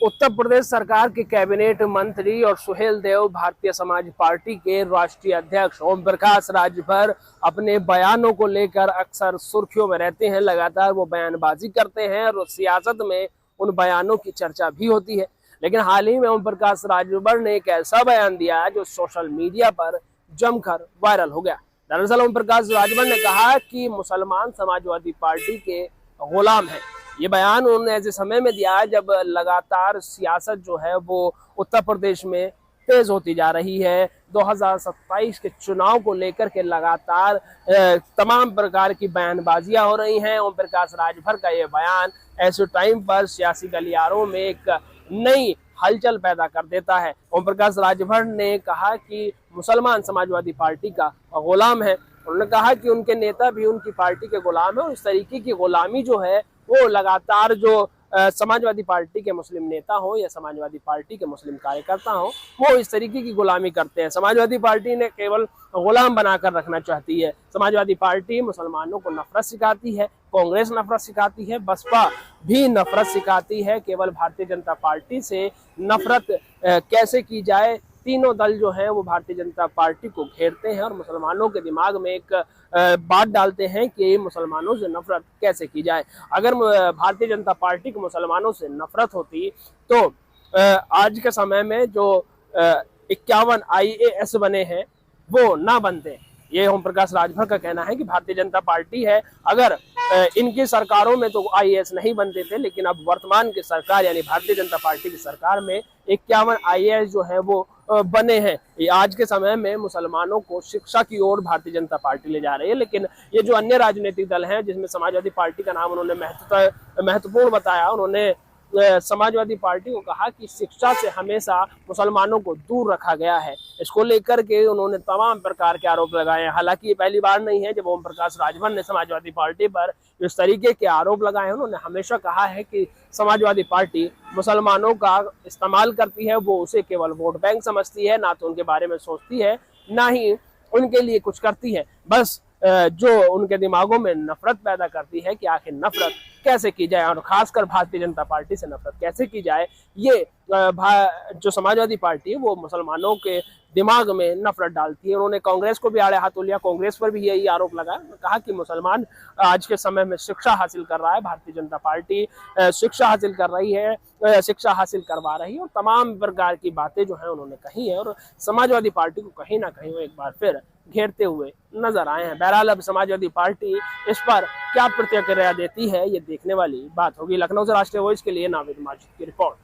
उत्तर प्रदेश सरकार के कैबिनेट मंत्री और सुहेल देव भारतीय समाज पार्टी के राष्ट्रीय अध्यक्ष ओम प्रकाश राजभर अपने बयानों को लेकर अक्सर सुर्खियों में रहते हैं। लगातार वो बयानबाजी करते हैं और सियासत में उन बयानों की चर्चा भी होती है। लेकिन हाल ही में ओम प्रकाश राजभर ने एक ऐसा बयान दिया जो सोशल मीडिया पर जमकर वायरल हो गया। दरअसल ओम प्रकाश राजभर ने कहा कि मुसलमान समाजवादी पार्टी के गुलाम हैं। ये बयान उन्होंने ऐसे समय में दिया जब लगातार सियासत जो है वो उत्तर प्रदेश में तेज होती जा रही है। 2027 के चुनाव को लेकर के लगातार तमाम प्रकार की बयानबाजियां हो रही हैं। ओम प्रकाश राजभर का ये बयान ऐसे टाइम पर सियासी गलियारों में एक नई हलचल पैदा कर देता है। ओम प्रकाश राजभर ने कहा कि मुसलमान समाजवादी पार्टी का गुलाम है। उन्होंने कहा कि उनके नेता भी उनकी पार्टी के गुलाम है और इस तरीके की गुलामी जो है वो लगातार जो समाजवादी पार्टी के मुस्लिम नेता हो या समाजवादी पार्टी के मुस्लिम कार्यकर्ता हो वो इस तरीके की गुलामी करते हैं। समाजवादी पार्टी ने केवल गुलाम बनाकर रखना चाहती है। समाजवादी पार्टी मुसलमानों को नफरत सिखाती है, कांग्रेस नफरत सिखाती है, बसपा भी नफरत सिखाती है। केवल भारतीय जनता पार्टी से नफरत कैसे की जाए, तीनों दल जो हैं वो भारतीय जनता पार्टी को घेरते हैं और मुसलमानों के दिमाग में एक बात डालते हैं कि मुसलमानों से नफरत कैसे की जाए। अगर भारतीय जनता पार्टी को मुसलमानों से नफरत होती तो आज के समय में जो 51 IAS बने हैं वो ना बनते। ये ओम प्रकाश राजभर का कहना है कि भारतीय जनता पार्टी है, अगर इनकी सरकारों में तो IAS नहीं बनते थे, लेकिन अब वर्तमान की सरकार यानी भारतीय जनता पार्टी की सरकार में 51 IAS जो है वो बने हैं। आज के समय में मुसलमानों को शिक्षा की ओर भारतीय जनता पार्टी ले जा रही है। लेकिन ये जो अन्य राजनीतिक दल हैं जिसमें समाजवादी पार्टी का नाम उन्होंने महत्वपूर्ण बताया, उन्होंने समाजवादी पार्टी को कहा कि शिक्षा से हमेशा मुसलमानों को दूर रखा गया है। इसको लेकर के उन्होंने तमाम प्रकार के आरोप लगाए हैं। हालांकि ये पहली बार नहीं है जब ओम प्रकाश राजभर ने समाजवादी पार्टी पर इस तरीके के आरोप लगाए हैं। उन्होंने हमेशा कहा है कि समाजवादी पार्टी मुसलमानों का इस्तेमाल करती है, वो उसे केवल वोट बैंक समझती है, ना तो उनके बारे में सोचती है, ना ही उनके लिए कुछ करती है। बस जो उनके दिमागों में नफरत पैदा करती है कि आखिर नफरत कैसे की जाए और खासकर भारतीय जनता पार्टी से नफरत कैसे की जाए। ये जो समाजवादी पार्टी है वो मुसलमानों के दिमाग में नफरत डालती है। उन्होंने कांग्रेस को भी आड़े हाथों लिया, कांग्रेस पर भी यही आरोप लगाया। उन्होंने कहा कि मुसलमान आज के समय में शिक्षा हासिल कर रहा है, भारतीय जनता पार्टी शिक्षा हासिल कर रही है, शिक्षा हासिल करवा रही है और तमाम प्रकार की बातें जो है उन्होंने कही है और समाजवादी पार्टी को कहीं ना कहीं वो एक बार फिर घेरते हुए नजर आए हैं। बहरहाल अब समाजवादी पार्टी इस पर क्या प्रतिक्रिया देती है ये देखने वाली बात होगी। लखनऊ से राष्ट्रीय वॉइस के लिए नाविद माजिद की रिपोर्ट।